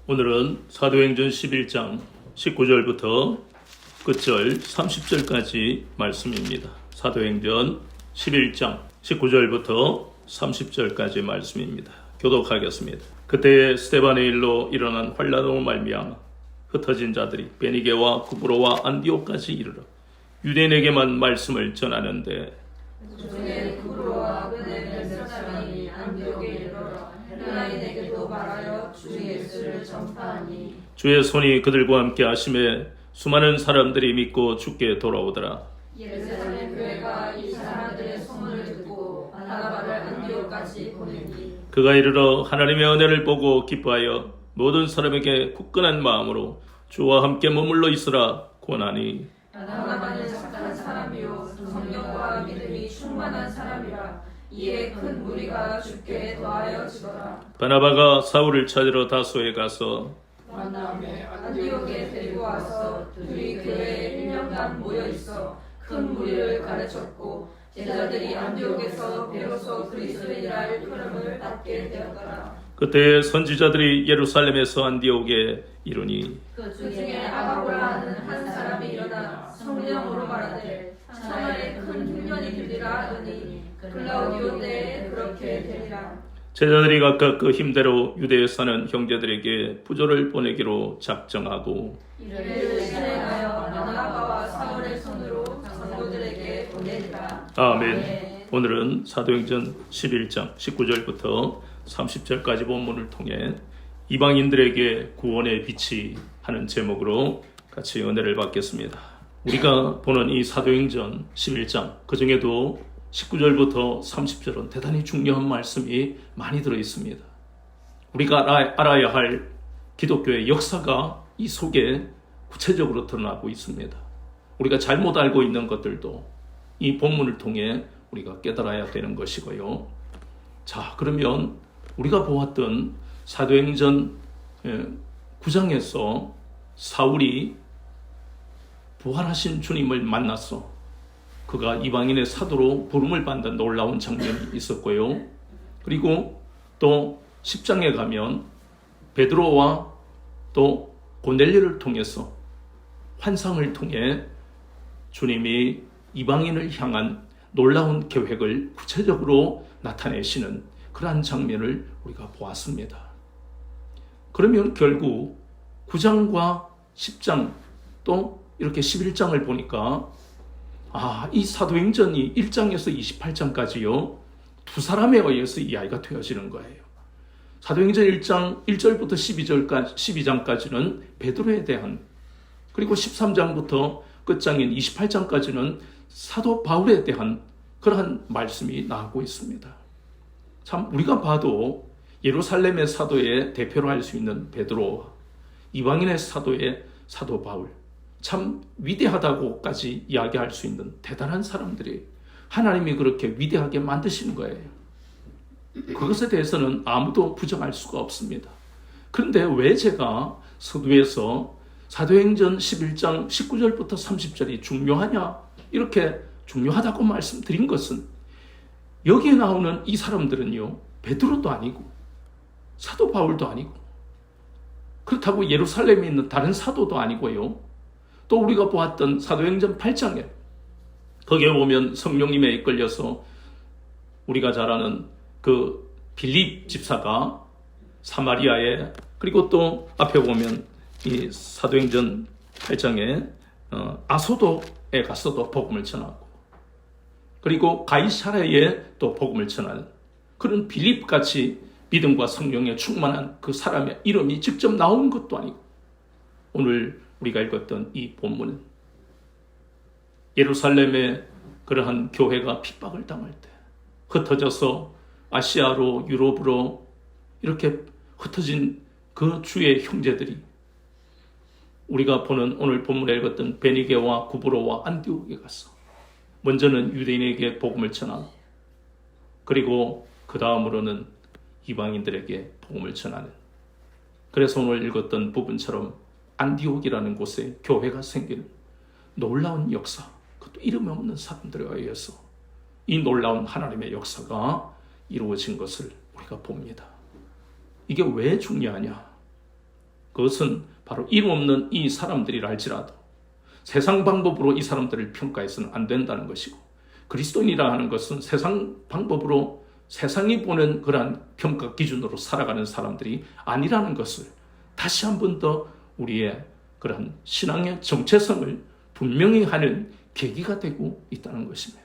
오늘은 사도행전 11장 19절부터 끝절 30절까지 말씀입니다. 사도행전 11장 19절부터 30절까지 말씀입니다. 교독하겠습니다. 그때 스데반의 일로 일어난 환란으로 말미암아 흩어진 자들이 베니게와 구브로와 안디옥까지 이르러 유대인에게만 말씀을 전하는데 그중에 구브로와 베네벨 사람이 안디옥에 이르러 헬라인에게도 말하여 주 예수를 전파하니 주의 손이 그들과 함께 하심에 수많은 사람들이 믿고 주께 돌아오더라. 예루살렘 교회가 이 사람들의 소문을 듣고 바나바를 안디옥까지 보내니 그가 이르러 하나님의 은혜를 보고 기뻐하여 모든 사람에게 굳건한 마음으로 주와 함께 머물러 있으라 권하니 바나바는 착한 사람이요 성령과 믿음이 충만한 사람이라 이에 큰 무리가 주께 더하여 지더라. 바나바가 사울을 찾으러 다소에 가서 만남에 안디옥에 데리고 와서 둘이 교회에 1년간 모여 있어 큰 무리를 가르쳤고 제자들이 안디옥에서 비로소 그리스도인이라 일컬음을 받게 되었더라. 그때 선지자들이 예루살렘에서 안디옥에 이르니 그 중에 아가보라 하는 한 사람이 일어나 성령으로 말하되 차라리 큰 흉년이 되리라 하더니 클라우디오 때에 그렇게 되리라. 제자들이 각각 그 힘대로 유대에 사는 형제들에게 부조를 보내기로 작정하고 이를 실행하여 바나바와 사울의 손으로 성도들에게 보내리라. 아멘. 오늘은 사도행전 11장 19절부터 30절까지 본문을 통해 이방인들에게 구원의 빛이 하는 제목으로 같이 은혜를 받겠습니다. 우리가 보는 이 사도행전 11장 그 중에도 19절부터 30절은 대단히 중요한 말씀이 많이 들어 있습니다. 우리가 알아야 할 기독교의 역사가 이 속에 구체적으로 드러나고 있습니다. 우리가 잘못 알고 있는 것들도 이 본문을 통해 우리가 깨달아야 되는 것이고요. 자, 그러면 우리가 보았던 사도행전 9장에서 사울이 부활하신 주님을 만났어. 그가 이방인의 사도로 부름을 받는 놀라운 장면이 있었고요. 그리고 또 10장에 가면 베드로와 또 고넬료를 통해서 환상을 통해 주님이 이방인을 향한 놀라운 계획을 구체적으로 나타내시는 그러한 장면을 우리가 보았습니다. 그러면 결국 9장과 10장 또 이렇게 11장을 보니까 이 사도행전이 1장에서 28장까지요. 두 사람에 의해서 이야기가 되어지는 거예요. 사도행전 1장 1절부터 12장까지는 베드로에 대한, 그리고 13장부터 끝장인 28장까지는 사도 바울에 대한 그러한 말씀이 나오고 있습니다. 참 우리가 봐도 예루살렘의 사도의 대표로 할 수 있는 베드로와 이방인의 사도의 사도 바울, 참 위대하다고까지 이야기할 수 있는 대단한 사람들이 하나님이 그렇게 위대하게 만드신 거예요. 그것에 대해서는 아무도 부정할 수가 없습니다. 그런데 왜 제가 서두에서 사도행전 11장 19절부터 30절이 중요하냐, 이렇게 중요하다고 말씀드린 것은 여기에 나오는 이 사람들은요, 베드로도 아니고 사도 바울도 아니고 그렇다고 예루살렘에 있는 다른 사도도 아니고요. 또 우리가 보았던 사도행전 8장에 거기에 보면 성령님에 이끌려서 우리가 잘 아는 그 빌립 집사가 사마리아에, 그리고 또 앞에 보면 이 사도행전 8장에 아소도에 가서도 복음을 전하고, 그리고 가이사랴에 또 복음을 전하는 그런 빌립같이 믿음과 성령에 충만한 그 사람의 이름이 직접 나온 것도 아니고, 오늘 우리가 읽었던 이 본문은 예루살렘의 그러한 교회가 핍박을 당할 때 흩어져서 아시아로 유럽으로 이렇게 흩어진 그 주의 형제들이 우리가 보는 오늘 본문에 읽었던 베니게와 구브로와 안디옥에 가서 먼저는 유대인에게 복음을 전하고, 그리고 그 다음으로는 이방인들에게 복음을 전하는, 그래서 오늘 읽었던 부분처럼 안디옥이라는 곳에 교회가 생기는 놀라운 역사, 그것도 이름 없는 사람들에 의해서 이 놀라운 하나님의 역사가 이루어진 것을 우리가 봅니다. 이게 왜 중요하냐? 그것은 바로 이름 없는 이 사람들이라 할지라도 세상 방법으로 이 사람들을 평가해서는 안 된다는 것이고, 그리스도인이라 하는 것은 세상 방법으로 세상이 보는 그러한 평가 기준으로 살아가는 사람들이 아니라는 것을 다시 한 번 더 우리의 그러한 신앙의 정체성을 분명히 하는 계기가 되고 있다는 것입니다.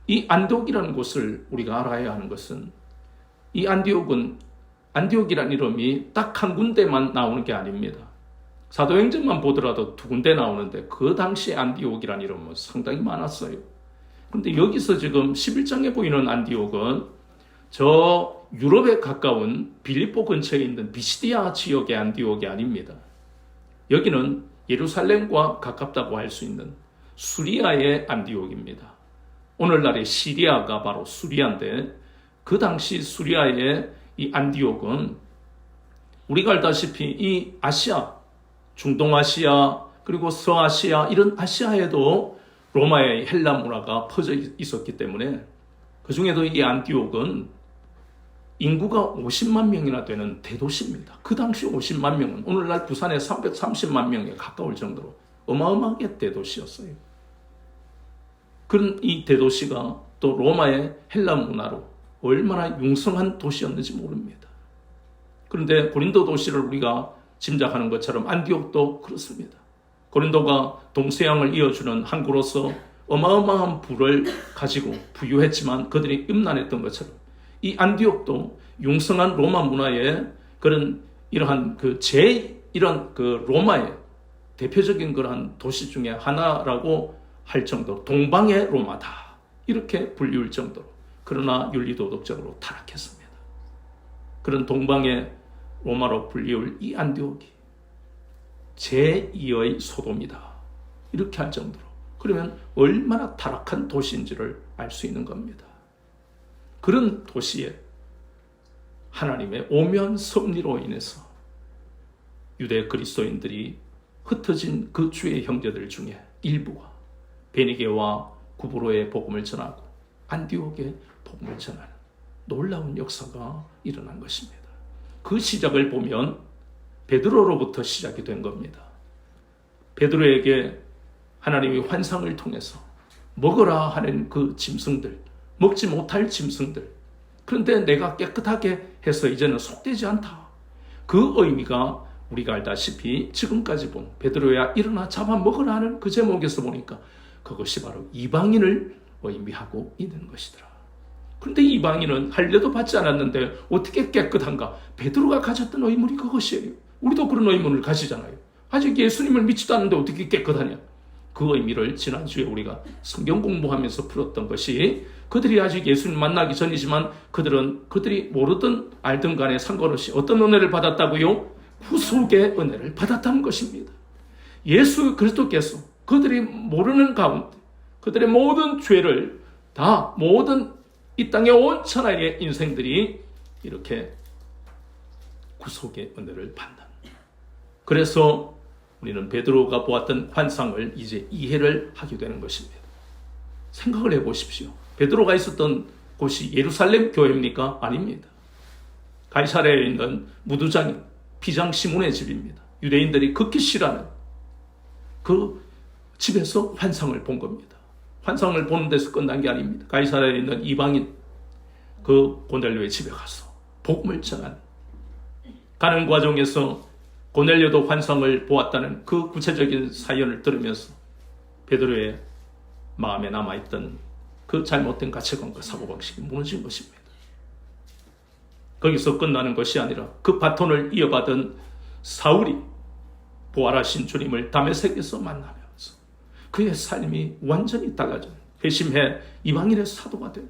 이 안디옥이라는 곳을 우리가 알아야 하는 것은, 이 안디옥이라는 이름이 딱 한 군데만 나오는 게 아닙니다. 사도행전만 보더라도 2군데 나오는데 그 당시에 안디옥이라는 이름은 상당히 많았어요. 그런데 여기서 지금 11장에 보이는 안디옥은 저 유럽에 가까운 빌립보 근처에 있는 비시디아 지역의 안디옥이 아닙니다. 여기는 예루살렘과 가깝다고 할 수 있는 수리아의 안디옥입니다. 오늘날의 시리아가 바로 수리아인데, 그 당시 수리아의 이 안디옥은 우리가 알다시피 이 아시아, 중동아시아, 그리고 서아시아, 이런 아시아에도 로마의 헬라 문화가 퍼져 있었기 때문에, 그 중에도 이 안디옥은 인구가 50만 명이나 되는 대도시입니다. 그 당시 50만 명은 오늘날 부산의 330만 명에 가까울 정도로 어마어마하게 대도시였어요. 그런 이 대도시가 또 로마의 헬라 문화로 얼마나 융성한 도시였는지 모릅니다. 그런데 고린도 도시를 우리가 짐작하는 것처럼 안디옥도 그렇습니다. 고린도가 동서양을 이어주는 항구로서 어마어마한 부를 가지고 부유했지만 그들이 음란했던 것처럼, 이 안디옥도 융성한 로마 문화의 그런 이러한 이런 로마의 대표적인 그러한 도시 중에 하나라고 할 정도로 동방의 로마다, 이렇게 불리울 정도로, 그러나 윤리도덕적으로 타락했습니다. 그런 동방의 로마로 불리울 이 안디옥이 제2의 소돔이다, 이렇게 할 정도로, 그러면 얼마나 타락한 도시인지를 알 수 있는 겁니다. 그런 도시에 하나님의 오묘한 섭리로 인해서 유대 그리스도인들이 흩어진 그 주의 형제들 중에 일부가 베니게와 구브로의 복음을 전하고 안디옥의 복음을 전하는 놀라운 역사가 일어난 것입니다. 그 시작을 보면 베드로로부터 시작이 된 겁니다. 베드로에게 하나님이 환상을 통해서 먹으라 하는 그 짐승들, 먹지 못할 짐승들, 그런데 내가 깨끗하게 해서 이제는 속되지 않다. 그 의미가 우리가 알다시피 지금까지 본 베드로야 일어나 잡아 먹으라 하는 그 제목에서 보니까 그것이 바로 이방인을 의미하고 있는 것이더라. 그런데 이방인은 할례도 받지 않았는데 어떻게 깨끗한가? 베드로가 가졌던 의문이 그것이에요. 우리도 그런 의문을 가지잖아요. 아직 예수님을 믿지도 않는데 어떻게 깨끗하냐? 그 의미를 지난주에 우리가 성경 공부하면서 풀었던 것이, 그들이 아직 예수님 만나기 전이지만 그들이 모르든 알든 간에 상관없이 어떤 은혜를 받았다고요? 구속의 은혜를 받았다는 것입니다. 예수 그리스도께서 그들이 모르는 가운데 그들의 모든 죄를 다, 모든 이 땅의 온 천하의 인생들이 이렇게 구속의 은혜를 받는, 그래서 우리는 베드로가 보았던 환상을 이제 이해를 하게 되는 것입니다. 생각을 해보십시오. 베드로가 있었던 곳이 예루살렘 교회입니까? 아닙니다. 가이사랴에 있는 무두장인 비장 시몬의 집입니다. 유대인들이 극히 싫어하는 그 집에서 환상을 본 겁니다. 환상을 보는 데서 끝난 게 아닙니다. 가이사랴에 있는 이방인 그 고넬료의 집에 가서 복음을 전한, 가는 과정에서 고넬료도 환상을 보았다는 그 구체적인 사연을 들으면서 베드로의 마음에 남아있던 그 잘못된 가치관과 사고방식이 무너진 것입니다. 거기서 끝나는 것이 아니라 그 바톤을 이어받은 사울이 부활하신 주님을 다메섹에서 만나면서 그의 삶이 완전히 달라져 회심해 이방인의 사도가 되는,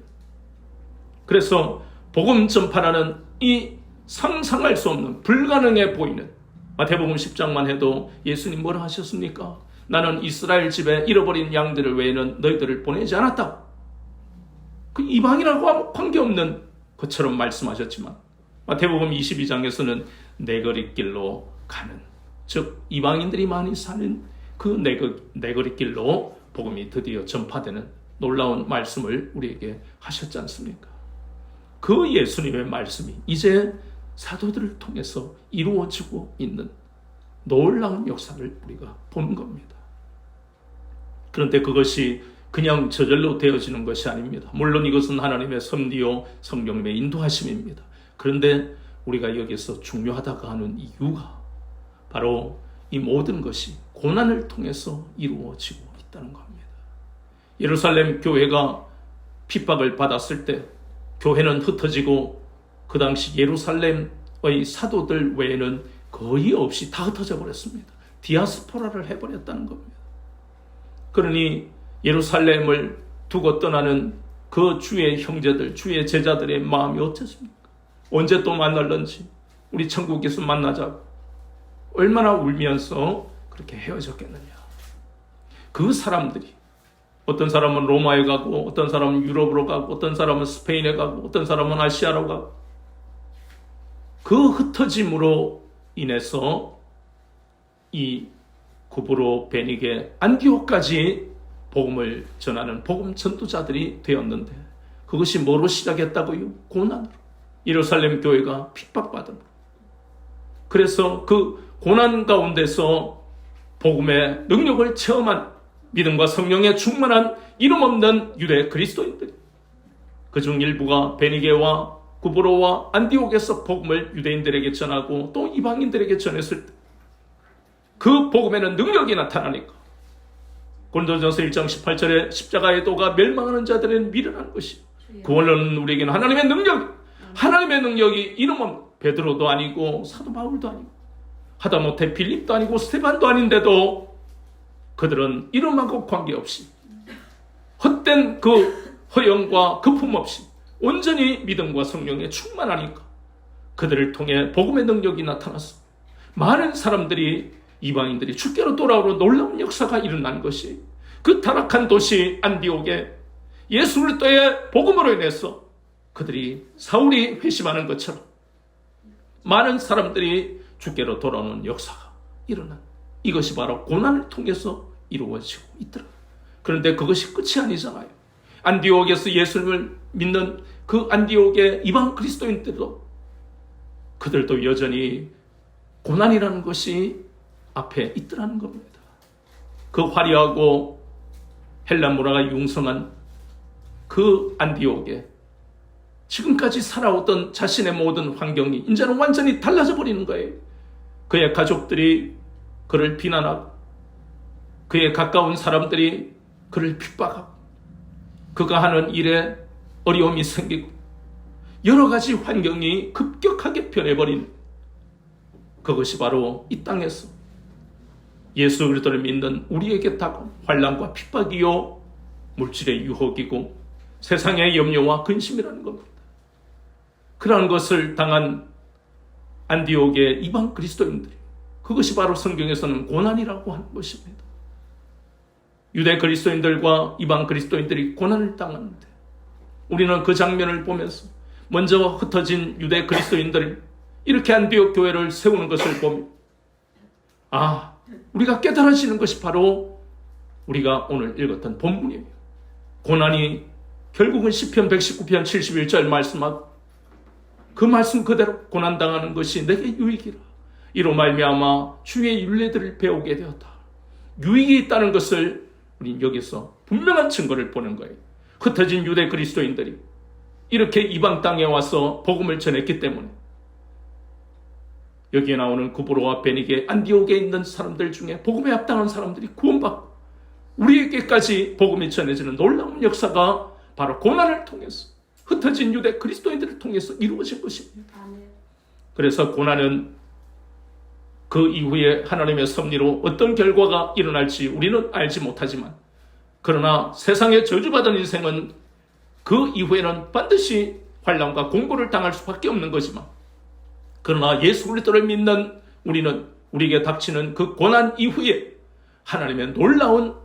그래서 복음 전파라는 이 상상할 수 없는, 불가능해 보이는, 마태복음 10장만 해도 예수님 뭐라 하셨습니까? 나는 이스라엘 집에 잃어버린 양들을 외에는 너희들을 보내지 않았다. 그 이방이라고 관계없는 것처럼 말씀하셨지만 마태복음 22장에서는 내거리길로 가는, 즉 이방인들이 많이 사는 그 내거리길로 복음이 드디어 전파되는 놀라운 말씀을 우리에게 하셨지 않습니까? 그 예수님의 말씀이 이제 사도들을 통해서 이루어지고 있는 놀라운 역사를 우리가 보는 겁니다. 그런데 그것이 그냥 저절로 되어지는 것이 아닙니다. 물론 이것은 하나님의 섭리요 성령님의 인도하심입니다. 그런데 우리가 여기서 중요하다고 하는 이유가 바로 이 모든 것이 고난을 통해서 이루어지고 있다는 겁니다. 예루살렘 교회가 핍박을 받았을 때 교회는 흩어지고 그 당시 예루살렘의 사도들 외에는 거의 없이 다 흩어져 버렸습니다. 디아스포라를 해버렸다는 겁니다. 그러니 예루살렘을 두고 떠나는 그 주의 형제들, 주의 제자들의 마음이 어떻습니까? 언제 또 만날런지, 우리 천국에서 만나자고 얼마나 울면서 그렇게 헤어졌겠느냐. 그 사람들이 어떤 사람은 로마에 가고, 어떤 사람은 유럽으로 가고, 어떤 사람은 스페인에 가고, 어떤 사람은 아시아로 가고, 그 흩어짐으로 인해서 이 구브로, 베니게, 안디옥까지 복음을 전하는 복음 전도자들이 되었는데, 그것이 뭐로 시작했다고요? 고난으로. 예루살렘 교회가 핍박받음으로. 그래서 그 고난 가운데서 복음의 능력을 체험한 믿음과 성령에 충만한 이름 없는 유대 그리스도인들, 그중 일부가 베니게와 구브로와 안디옥에서 복음을 유대인들에게 전하고 또 이방인들에게 전했을 때 그 복음에는 능력이 나타나니까 고린도전서 1장 18절에 십자가의 도가 멸망하는 자들은 미련한 것이, 구원은 우리에게는 하나님의 능력, 하나님의 능력이 이름 없는 베드로도 아니고 사도 바울도 아니고 하다못해 빌립도 아니고 스테반도 아닌데도 그들은 이름하고 관계없이 헛된 그 허영과 거품 없이 온전히 믿음과 성령에 충만하니까 그들을 통해 복음의 능력이 나타났어. 많은 사람들이, 이방인들이 주께로 돌아오는 놀라운 역사가 일어난 것이 그 타락한 도시 안디옥에 예수 그리스도의 복음으로 인해서 그들이 사울이 회심하는 것처럼 많은 사람들이 주께로 돌아오는 역사가 일어난, 이것이 바로 고난을 통해서 이루어지고 있더라. 그런데 그것이 끝이 아니잖아요. 안디옥에서 예수님을 믿는 그 안디옥의 이방 그리스도인들도 그들도 여전히 고난이라는 것이 앞에 있더라는 겁니다. 그 화려하고 헬라 문화가 융성한 그 안디옥에 지금까지 살아오던 자신의 모든 환경이 이제는 완전히 달라져 버리는 거예요. 그의 가족들이 그를 비난하고, 그의 가까운 사람들이 그를 핍박하고, 그가 하는 일에 어려움이 생기고, 여러 가지 환경이 급격하게 변해버린, 그것이 바로 이 땅에서 예수 그리스도를 믿는 우리에게 다가온 환난과 핍박이요 물질의 유혹이고 세상의 염려와 근심이라는 겁니다. 그러한 것을 당한 안디옥의 이방 그리스도인들이, 그것이 바로 성경에서는 고난이라고 하는 것입니다. 유대 그리스도인들과 이방 그리스도인들이 고난을 당하는데 우리는 그 장면을 보면서 먼저 흩어진 유대 그리스도인들이 이렇게 안디옥 교회를 세우는 것을 보며 우리가 깨달아지는 것이 바로 우리가 오늘 읽었던 본문이에요. 고난이 결국은 시편 119편 71절 말씀하고 그 말씀 그대로 고난당하는 것이 내게 유익이라. 이로 말미암아 주의 율례들을 배우게 되었다. 유익이 있다는 것을 우리는 여기서 분명한 증거를 보는 거예요. 흩어진 유대 그리스도인들이 이렇게 이방 땅에 와서 복음을 전했기 때문에 여기에 나오는 구브로와 베니게, 안디옥에 있는 사람들 중에 복음에 합당한 사람들이 구원받고 우리에게까지 복음이 전해지는 놀라운 역사가 바로 고난을 통해서, 흩어진 유대 그리스도인들을 통해서 이루어진 것입니다. 그래서 고난은 그 이후에 하나님의 섭리로 어떤 결과가 일어날지 우리는 알지 못하지만, 그러나 세상에 저주받은 인생은 그 이후에는 반드시 환난과 공고를 당할 수밖에 없는 거지만, 그러나 예수 그리스도를 믿는 우리는 우리에게 닥치는 그 고난 이후에 하나님의 놀라운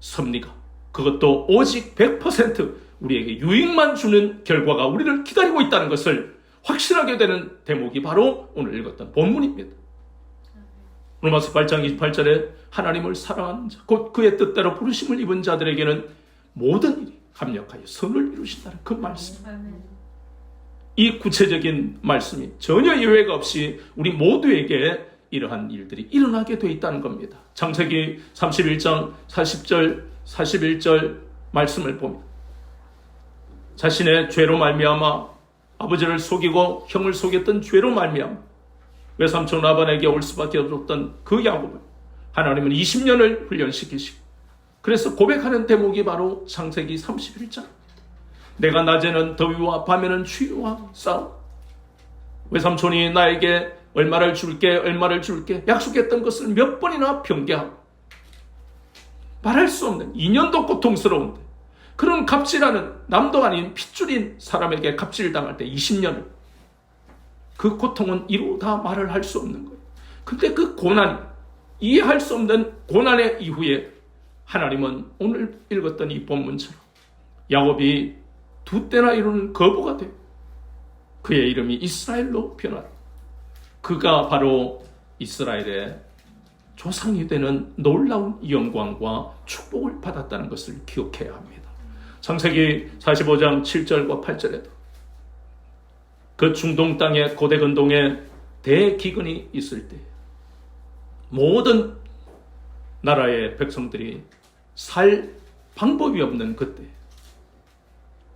섭리가, 그것도 오직 100% 우리에게 유익만 주는 결과가 우리를 기다리고 있다는 것을 확신하게 되는 대목이 바로 오늘 읽었던 본문입니다. 로마서 8장 28절에 하나님을 사랑하는 자, 곧 그의 뜻대로 부르심을 입은 자들에게는 모든 일이 합력하여 선을 이루신다는 그 말씀. 이 구체적인 말씀이 전혀 예외가 없이 우리 모두에게 이러한 일들이 일어나게 돼 있다는 겁니다. 창세기 31장 40절 41절 말씀을 보면 자신의 죄로 말미암아 아버지를 속이고 형을 속였던 죄로 말미암아 외삼촌 라반에게 올 수밖에 없었던 그 야곱을 하나님은 20년을 훈련시키시고 그래서 고백하는 대목이 바로 창세기 31장. 내가 낮에는 더위와 밤에는 추위와 싸움. 외삼촌이 나에게 얼마를 줄게 약속했던 것을 몇 번이나 변개하고 말할 수 없는 2년도 고통스러운데 그런 갑질하는 남도 아닌 핏줄인 사람에게 갑질당할 때 20년을 그 고통은 이루 다 말을 할 수 없는 거예요. 근데 그 고난, 이해할 수 없는 고난의 이후에 하나님은 오늘 읽었던 이 본문처럼 야곱이 2때나 이루는 거부가 돼요. 그의 이름이 이스라엘로 변화다. 그가 바로 이스라엘의 조상이 되는 놀라운 영광과 축복을 받았다는 것을 기억해야 합니다. 창세기 45장 7절과 8절에도 그 중동 땅의 고대 근동에 대기근이 있을 때 모든 나라의 백성들이 살 방법이 없는 그때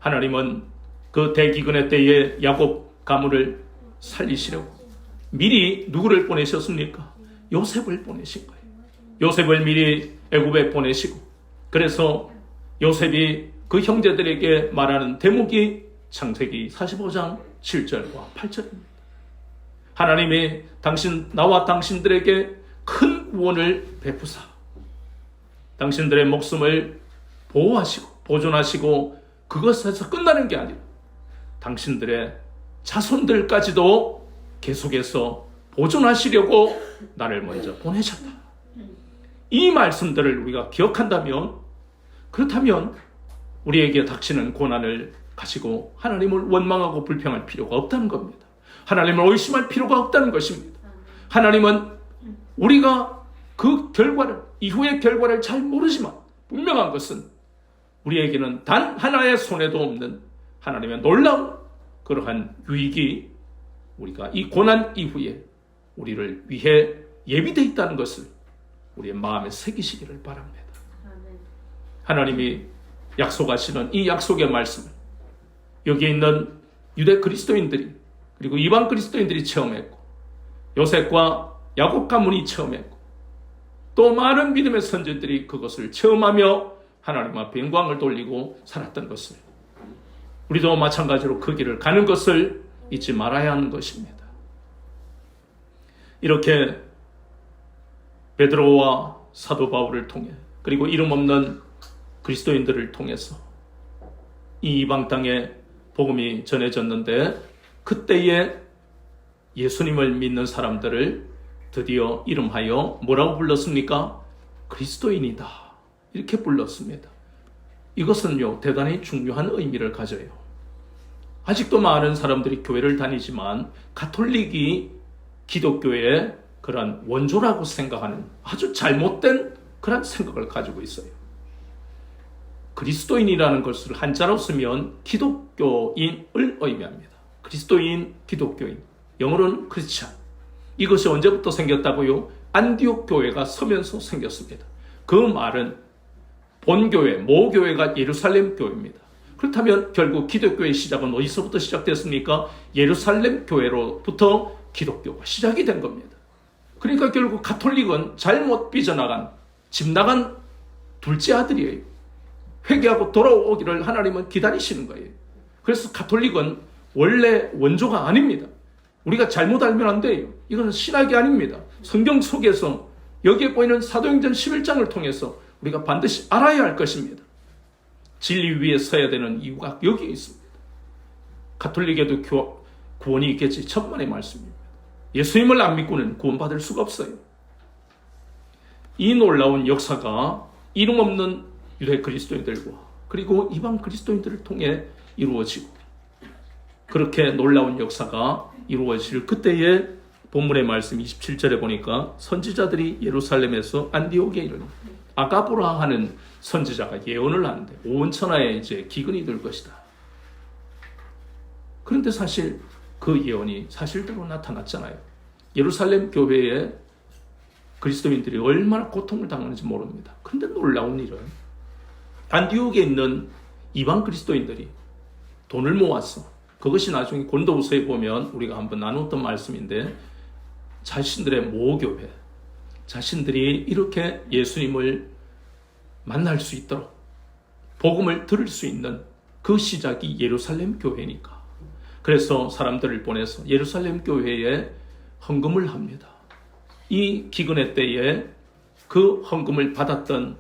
하나님은 그 대기근의 때에 야곱 가문을 살리시려고 미리 누구를 보내셨습니까? 요셉을 보내신 거예요. 요셉을 미리 애굽에 보내시고 그래서 요셉이 그 형제들에게 말하는 대목이 창세기 45장 7절과 8절입니다. 하나님이 나와 당신들에게 큰 구원을 베푸사 당신들의 목숨을 보호하시고 보존하시고 그것에서 끝나는 게 아니라 당신들의 자손들까지도 계속해서 보존하시려고 나를 먼저 보내셨다. 이 말씀들을 우리가 기억한다면 그렇다면 우리에게 닥치는 고난을 가지고 하나님을 원망하고 불평할 필요가 없다는 겁니다. 하나님을 의심할 필요가 없다는 것입니다. 하나님은 우리가 그 결과를 이후의 결과를 잘 모르지만 분명한 것은 우리에게는 단 하나의 손해도 없는 하나님의 놀라운 그러한 유익이 우리가 이 고난 이후에 우리를 위해 예비되어 있다는 것을 우리의 마음에 새기시기를 바랍니다. 하나님이 약속하시는 이 약속의 말씀을 여기에 있는 유대 그리스도인들이 그리고 이방 그리스도인들이 체험했고 요셉과 야곱 가문이 체험했고 또 많은 믿음의 선지들이 그것을 체험하며 하나님 앞에 영광을 돌리고 살았던 것을 우리도 마찬가지로 그 길을 가는 것을 잊지 말아야 하는 것입니다. 이렇게 베드로와 사도 바울을 통해 그리고 이름 없는 그리스도인들을 통해서 이 이방 땅에 복음이 전해졌는데 그때에 예수님을 믿는 사람들을 드디어 이름하여 뭐라고 불렀습니까? 그리스도인이다. 이렇게 불렀습니다. 이것은요 대단히 중요한 의미를 가져요. 아직도 많은 사람들이 교회를 다니지만 가톨릭이 기독교의 그런 원조라고 생각하는 아주 잘못된 그런 생각을 가지고 있어요. 그리스도인이라는 것을 한자로 쓰면 기독교인을 의미합니다. 그리스도인, 기독교인. 영어로는 크리스찬. 이것이 언제부터 생겼다고요? 안디옥 교회가 서면서 생겼습니다. 그 말은 본교회, 모교회가 예루살렘 교회입니다. 그렇다면 결국 기독교의 시작은 어디서부터 시작됐습니까? 예루살렘 교회로부터 기독교가 시작이 된 겁니다. 그러니까 결국 가톨릭은 잘못 삐져나간, 집 나간 둘째 아들이에요. 회개하고 돌아오기를 하나님은 기다리시는 거예요. 그래서 가톨릭은 원래 원조가 아닙니다. 우리가 잘못 알면 안 돼요. 이건 신학이 아닙니다. 성경 속에서 여기에 보이는 사도행전 11장을 통해서 우리가 반드시 알아야 할 것입니다. 진리 위에 서야 되는 이유가 여기에 있습니다. 가톨릭에도 구원이 있겠지. 천만의 말씀입니다. 예수님을 안 믿고는 구원받을 수가 없어요. 이 놀라운 역사가 이름 없는 유대 그리스도인들과 그리고 이방 그리스도인들을 통해 이루어지고 그렇게 놀라운 역사가 이루어질 그때에 본문의 말씀 27절에 보니까 선지자들이 예루살렘에서 안디옥에 이르니 아가보라 하는 선지자가 예언을 하는데 온 천하에 이제 기근이 들 것이다. 그런데 사실 그 예언이 사실대로 나타났잖아요. 예루살렘 교회에 그리스도인들이 얼마나 고통을 당하는지 모릅니다. 그런데 놀라운 일은 안디옥에 있는 이방 그리스도인들이 돈을 모았어. 그것이 나중에 고린도후서에 보면 우리가 한번 나눴던 말씀인데, 자신들의 모교회, 자신들이 이렇게 예수님을 만날 수 있도록 복음을 들을 수 있는 그 시작이 예루살렘 교회니까. 그래서 사람들을 보내서 예루살렘 교회에 헌금을 합니다. 이 기근의 때에 그 헌금을 받았던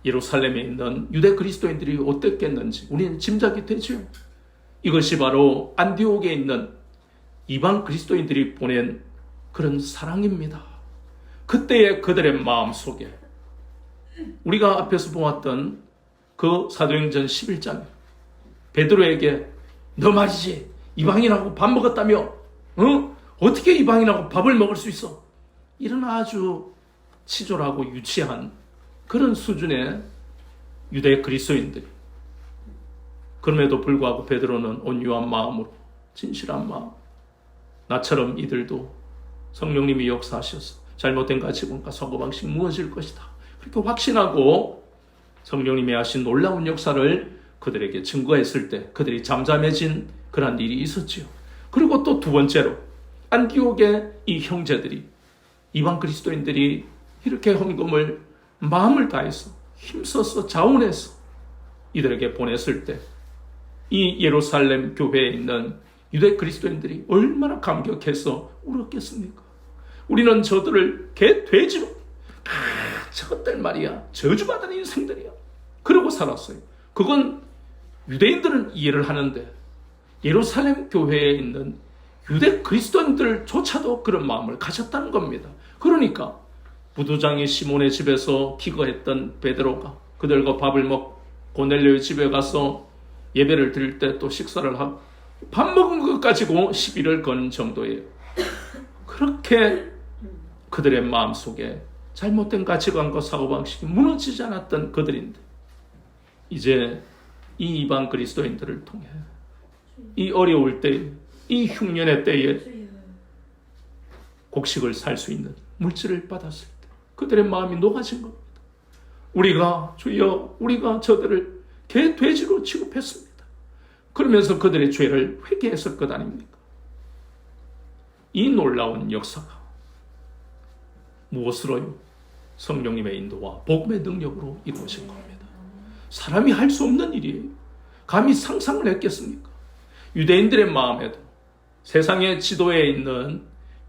예루살렘에 있는 유대 그리스도인들이 어땠겠는지 우리는 짐작이 되죠. 이것이 바로 안디옥에 있는 이방 그리스도인들이 보낸 그런 사랑입니다. 그때의 그들의 마음속에 우리가 앞에서 보았던 그 사도행전 11장, 베드로에게 너 말이지 이방인하고 밥 먹었다며? 어떻게 이방인하고 밥을 먹을 수 있어? 이런 아주 치졸하고 유치한 그런 수준의 유대 그리스도인들이, 그럼에도 불구하고 베드로는 온유한 마음으로, 진실한 마음, 나처럼 이들도 성령님이 역사하셔서 잘못된 가치관과 사고방식 무너질 것이다, 그렇게 확신하고 성령님이 하신 놀라운 역사를 그들에게 증거했을 때 그들이 잠잠해진 그런 일이 있었지요. 그리고 또 두 번째로 안디옥의 이 형제들이, 이방 그리스도인들이 이렇게 헌금을 마음을 다해서 힘써서 자원해서 이들에게 보냈을 때 이 예루살렘 교회에 있는 유대 그리스도인들이 얼마나 감격해서 울었겠습니까? 우리는 저들을 개 돼지로, 저것들 말이야 저주받은 인생들이야, 그러고 살았어요. 그건 유대인들은 이해를 하는데 예루살렘 교회에 있는 유대 그리스도인들조차도 그런 마음을 가졌다는 겁니다. 그러니까 부두장의 시몬의 집에서 기거했던 베드로가 그들과 밥을 먹고 고넬료의 집에 가서 예배를 드릴 때 또 식사를 하고 밥 먹은 것 가지고 시비를 거는 정도예요. 그렇게 그들의 마음속에 잘못된 가치관과 사고방식이 무너지지 않았던 그들인데, 이제 이 이방 그리스도인들을 통해 이 어려울 때, 이 흉년의 때에 곡식을 살 수 있는 물질을 받았을 때 그들의 마음이 녹아진 겁니다. 우리가 주여, 우리가 저들을 개 돼지로 취급했습니다. 그러면서 그들의 죄를 회개했을 것 아닙니까? 이 놀라운 역사가 무엇으로요? 성령님의 인도와 복음의 능력으로 이루어진 겁니다. 사람이 할 수 없는 일이에요. 감히 상상을 했겠습니까? 유대인들의 마음에도 세상의 지도에 있는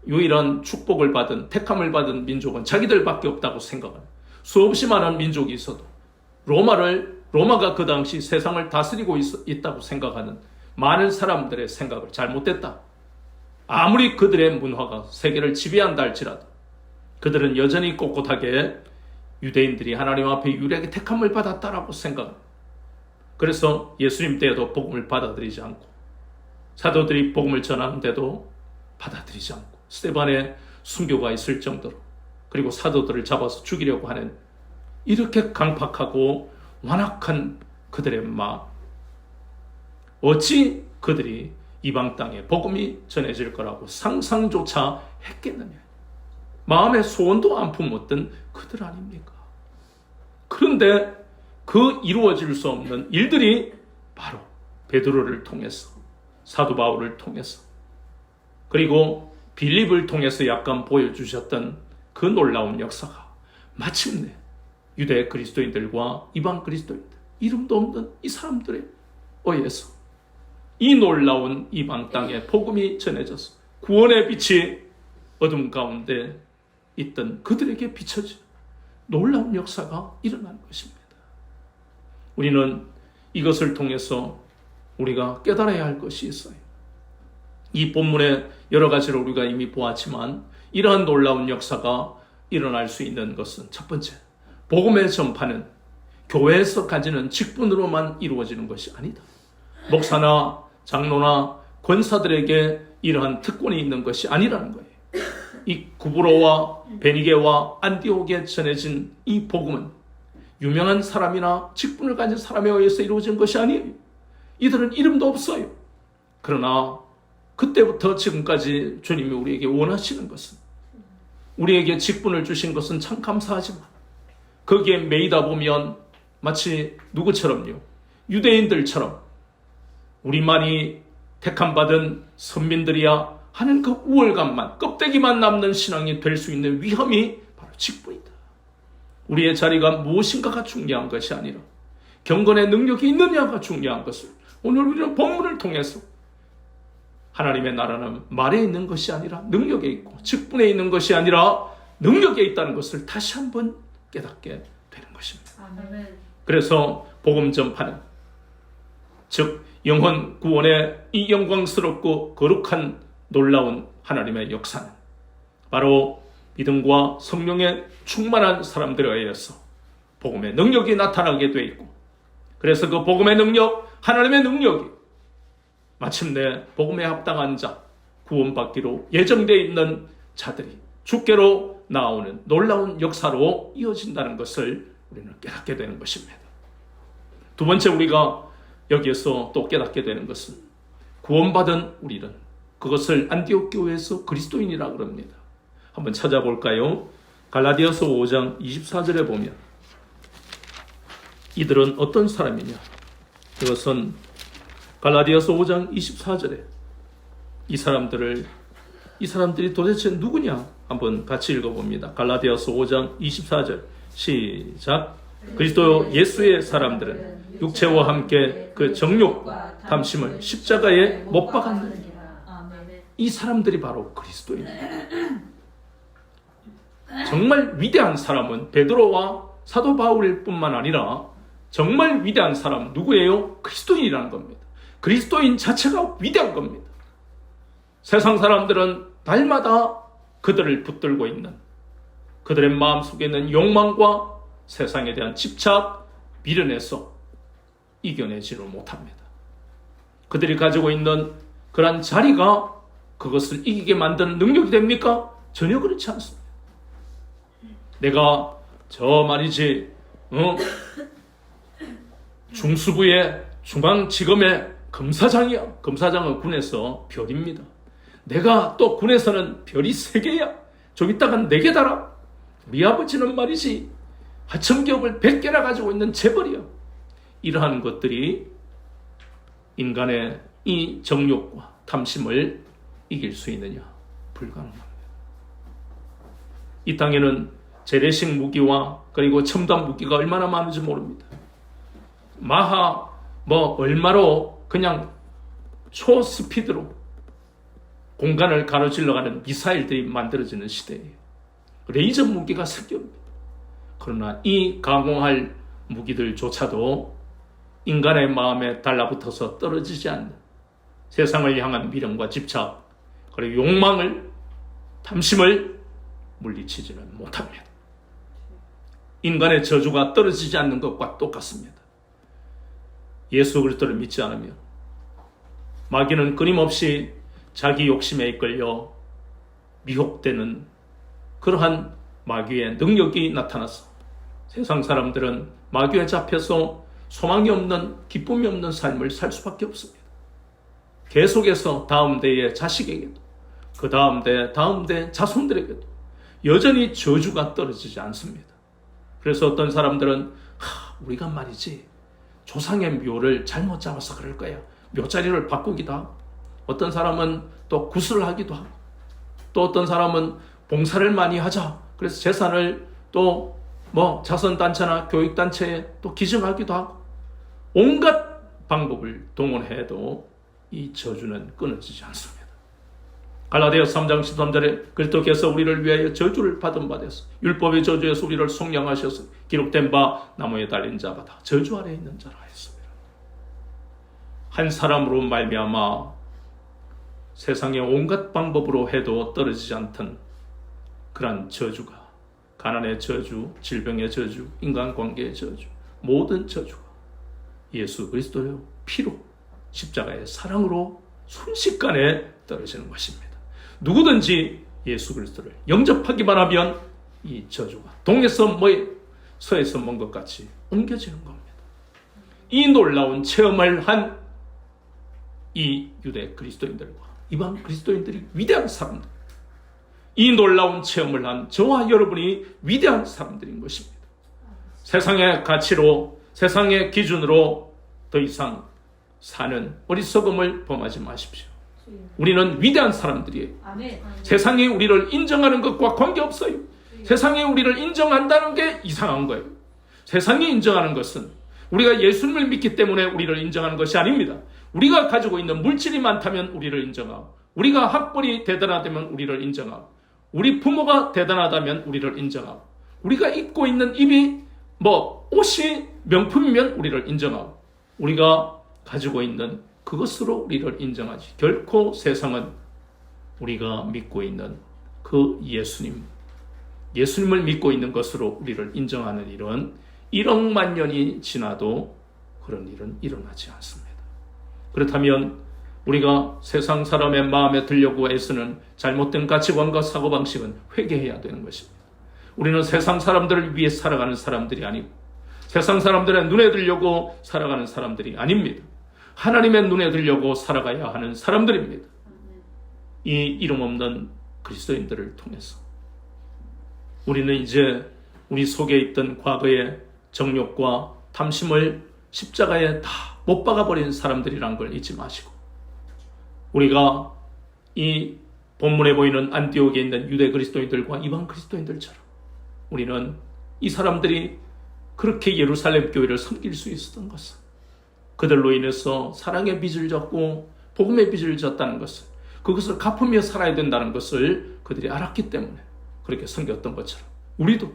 유일한 축복을 받은, 택함을 받은 민족은 자기들밖에 없다고 생각합니다. 수없이 많은 민족이 있어도 로마가 그 당시 세상을 다스리고 있다고 생각하는 많은 사람들의 생각을 잘못됐다. 아무리 그들의 문화가 세계를 지배한다 할지라도 그들은 여전히 꼿꼿하게 유대인들이 하나님 앞에 유일하게 택함을 받았다라고 생각합니다. 그래서 예수님 때에도 복음을 받아들이지 않고, 사도들이 복음을 전하는데도 받아들이지 않고, 스데반의 순교가 있을 정도로, 그리고 사도들을 잡아서 죽이려고 하는 이렇게 강팍하고 완악한 그들의 마음, 어찌 그들이 이방 땅에 복음이 전해질 거라고 상상조차 했겠느냐. 마음의 소원도 안 품었던 그들 아닙니까? 그런데 그 이루어질 수 없는 일들이 바로 베드로를 통해서, 사도 바울을 통해서, 그리고 빌립을 통해서 약간 보여주셨던 그 놀라운 역사가 마침내 유대 그리스도인들과 이방 그리스도인들, 이름도 없는 이 사람들에 의해서 이 놀라운 이방 땅에 복음이 전해져서 구원의 빛이 어둠 가운데 있던 그들에게 비춰진 놀라운 역사가 일어난 것입니다. 우리는 이것을 통해서 우리가 깨달아야 할 것이 있어요. 이 본문의 여러 가지로 우리가 이미 보았지만 이러한 놀라운 역사가 일어날 수 있는 것은, 첫 번째, 복음의 전파는 교회에서 가지는 직분으로만 이루어지는 것이 아니다. 목사나 장로나 권사들에게 이러한 특권이 있는 것이 아니라는 거예요. 이 구브로와 베니게와 안디옥에 전해진 이 복음은 유명한 사람이나 직분을 가진 사람에 의해서 이루어진 것이 아니에요. 이들은 이름도 없어요. 그러나 그때부터 지금까지 주님이 우리에게 원하시는 것은, 우리에게 직분을 주신 것은 참 감사하지만 거기에 매이다 보면 마치 누구처럼요, 유대인들처럼 우리만이 택함받은 선민들이야 하는 그 우월감만, 껍데기만 남는 신앙이 될 수 있는 위험이 바로 직분이다. 우리의 자리가 무엇인가가 중요한 것이 아니라 경건의 능력이 있느냐가 중요한 것을 오늘 우리는 본문을 통해서, 하나님의 나라는 말에 있는 것이 아니라 능력에 있고, 직분에 있는 것이 아니라 능력에 있다는 것을 다시 한번 깨닫게 되는 것입니다. 아멘. 그래서 복음 전파는, 즉 영혼 구원의 이 영광스럽고 거룩한 놀라운 하나님의 역사는 바로 믿음과 성령에 충만한 사람들에 의해서 복음의 능력이 나타나게 돼 있고, 그래서 그 복음의 능력, 하나님의 능력이 마침내 복음에 합당한 자, 구원받기로 예정되어 있는 자들이 주께로 나오는 놀라운 역사로 이어진다는 것을 우리는 깨닫게 되는 것입니다. 두 번째, 우리가 여기에서 또 깨닫게 되는 것은, 구원받은 우리는 그것을 안디옥 교회에서 그리스도인이라 그럽니다. 한번 찾아볼까요? 갈라디아서 5장 24절에 보면 이들은 어떤 사람이냐? 이것은 갈라디아서 5장 24절에 이 사람들이 도대체 누구냐? 한번 같이 읽어봅니다. 갈라디아서 5장 24절 시작. 그리스도 예수의 사람들은 육체와 함께 그 정욕과 탐심을 십자가에 못 박았느니라. 이 사람들이 바로 그리스도입니다. 정말 위대한 사람은 베드로와 사도 바울일 뿐만 아니라 정말 위대한 사람은 누구예요? 그리스도인이라는 겁니다. 그리스도인 자체가 위대한 겁니다. 세상 사람들은 날마다 그들을 붙들고 있는, 그들의 마음속에 있는 욕망과 세상에 대한 집착, 미련에서 이겨내지를 못합니다. 그들이 가지고 있는 그러한 자리가 그것을 이기게 만드는 능력이 됩니까? 전혀 그렇지 않습니다. 내가 저 말이지 중수부의 중앙지검의 검사장이야. 검사장은 군에서 별입니다. 내가 또 군에서는 별이 3개야. 좀 이따가 4개 달아. 우리 아버지는 말이지 하청기업을 100개나 가지고 있는 재벌이야. 이러한 것들이 인간의 이 정욕과 탐심을 이길 수 있느냐? 불가능합니다. 이 땅에는 재래식 무기와 그리고 첨단 무기가 얼마나 많은지 모릅니다. 마하 얼마로 그냥 초스피드로 공간을 가로질러가는 미사일들이 만들어지는 시대예요. 레이저 무기가 섞여옵니다. 그러나 이 가공할 무기들조차도 인간의 마음에 달라붙어서 떨어지지 않는 세상을 향한 미련과 집착, 그리고 욕망을, 탐심을 물리치지는 못합니다. 인간의 저주가 떨어지지 않는 것과 똑같습니다. 예수 그리스도를 믿지 않으면 마귀는 끊임없이 자기 욕심에 이끌려 미혹되는 그러한 마귀의 능력이 나타나서 세상 사람들은 마귀에 잡혀서 소망이 없는, 기쁨이 없는 삶을 살 수밖에 없습니다. 계속해서 다음 대의 자식에게도, 그 다음 대 자손들에게도 여전히 저주가 떨어지지 않습니다. 그래서 어떤 사람들은 우리가 말이지 조상의 묘를 잘못 잡아서 그럴 거야. 묘자리를 바꾸기도 하고, 어떤 사람은 또 구슬을 하기도 하고, 또 어떤 사람은 봉사를 많이 하자. 그래서 재산을 또 자선단체나 교육단체에 또 기증하기도 하고, 온갖 방법을 동원해도 이 저주는 끊어지지 않습니다. 갈라디아서 3장 13절에 그리스도께서 우리를 위하여 저주를 받은 바 되서 율법의 저주에서 우리를 속량하셔서 기록된 바 나무에 달린 자가 다 저주 아래에 있는 자라 했습니다. 한 사람으로 말미암아 세상의 온갖 방법으로 해도 떨어지지 않던 그러한 저주가, 가난의 저주, 질병의 저주, 인간관계의 저주, 모든 저주가 예수 그리스도의 피로, 십자가의 사랑으로 순식간에 떨어지는 것입니다. 누구든지 예수 그리스도를 영접하기만 하면 이 저주가 동에서 서에서 먼 것 같이 옮겨지는 겁니다. 이 놀라운 체험을 한 이 유대 그리스도인들과 이방 그리스도인들이 위대한 사람들, 이 놀라운 체험을 한 저와 여러분이 위대한 사람들인 것입니다. 세상의 가치로, 세상의 기준으로 더 이상 사는 어리석음을 범하지 마십시오. 우리는 위대한 사람들이에요. 아멘. 세상이 우리를 인정하는 것과 관계없어요. 세상이 우리를 인정한다는 게 이상한 거예요. 세상이 인정하는 것은 우리가 예수님을 믿기 때문에 우리를 인정하는 것이 아닙니다. 우리가 가지고 있는 물질이 많다면 우리를 인정하고, 우리가 학벌이 대단하다면 우리를 인정하고, 우리 부모가 대단하다면 우리를 인정하고, 우리가 입고 있는 입이 옷이 명품이면 우리를 인정하고, 우리가 가지고 있는 그것으로 우리를 인정하지. 결코 세상은 우리가 믿고 있는 그 예수님을 믿고 있는 것으로 우리를 인정하는 일은 1억만 년이 지나도 그런 일은 일어나지 않습니다. 그렇다면 우리가 세상 사람의 마음에 들려고 애쓰는 잘못된 가치관과 사고방식은 회개해야 되는 것입니다. 우리는 세상 사람들을 위해 살아가는 사람들이 아니고, 세상 사람들의 눈에 들려고 살아가는 사람들이 아닙니다. 하나님의 눈에 들려고 살아가야 하는 사람들입니다. 이 이름 없는 그리스도인들을 통해서 우리는 이제 우리 속에 있던 과거의 정욕과 탐심을 십자가에 다 못 박아버린 사람들이란 걸 잊지 마시고, 우리가 이 본문에 보이는 안디옥에 있는 유대 그리스도인들과 이방 그리스도인들처럼 우리는 이 사람들이 그렇게 예루살렘 교회를 섬길 수 있었던 것은 그들로 인해서 사랑의 빚을 졌고 복음의 빚을 졌다는 것을, 그것을 갚으며 살아야 된다는 것을 그들이 알았기 때문에 그렇게 섬겼던 것처럼 우리도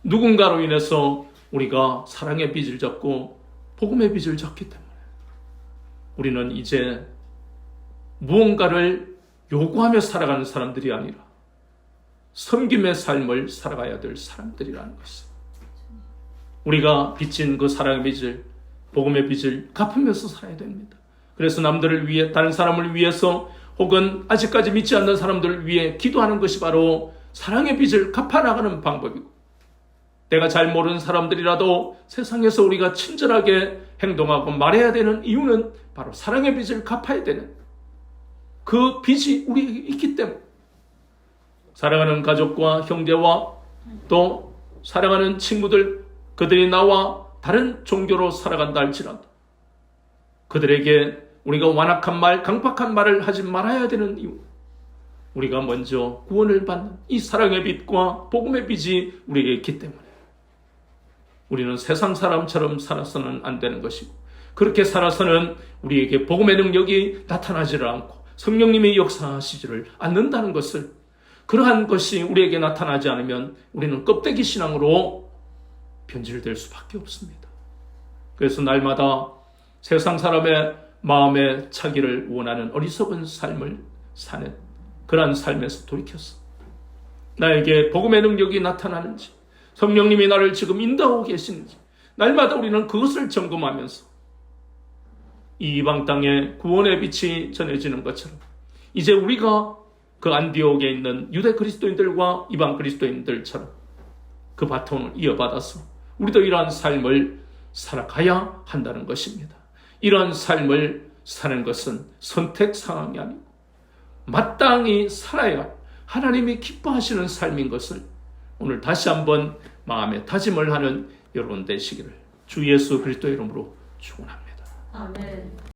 누군가로 인해서 우리가 사랑의 빚을 졌고 복음의 빚을 졌기 때문에 우리는 이제 무언가를 요구하며 살아가는 사람들이 아니라 섬김의 삶을 살아가야 될 사람들이라는 것입니다. 우리가 빚진 그 사랑의 빚을, 복음의 빚을 갚으면서 살아야 됩니다. 그래서 남들을 위해, 다른 사람을 위해서, 혹은 아직까지 믿지 않는 사람들을 위해 기도하는 것이 바로 사랑의 빚을 갚아나가는 방법이고, 내가 잘 모르는 사람들이라도 세상에서 우리가 친절하게 행동하고 말해야 되는 이유는 바로 사랑의 빚을 갚아야 되는 그 빚이 우리에게 있기 때문에, 사랑하는 가족과 형제와 또 사랑하는 친구들, 그들이 나와 다른 종교로 살아간다 할지라도 그들에게 우리가 완악한 말, 강박한 말을 하지 말아야 되는 이유, 우리가 먼저 구원을 받는 이 사랑의 빚과 복음의 빚이 우리에게 있기 때문에 우리는 세상 사람처럼 살아서는 안 되는 것이고, 그렇게 살아서는 우리에게 복음의 능력이 나타나지를 않고 성령님이 역사하시지를 않는다는 것을, 그러한 것이 우리에게 나타나지 않으면 우리는 껍데기 신앙으로 변질될 수밖에 없습니다. 그래서 날마다 세상 사람의 마음에 차기를 원하는 어리석은 삶을 사는 그러한 삶에서 돌이켰어. 나에게 복음의 능력이 나타나는지, 성령님이 나를 지금 인도하고 계시는지 날마다 우리는 그것을 점검하면서 이 이방 땅에 구원의 빛이 전해지는 것처럼 이제 우리가 그 안디옥에 있는 유대 그리스도인들과 이방 그리스도인들처럼 그 바통을 이어받아서 우리도 이러한 삶을 살아가야 한다는 것입니다. 이러한 삶을 사는 것은 선택 상황이 아니고 마땅히 살아야 하나님이 기뻐하시는 삶인 것을 오늘 다시 한번 마음에 다짐을 하는 여러분 되시기를 주 예수 그리스도 이름으로 축원합니다. 아멘.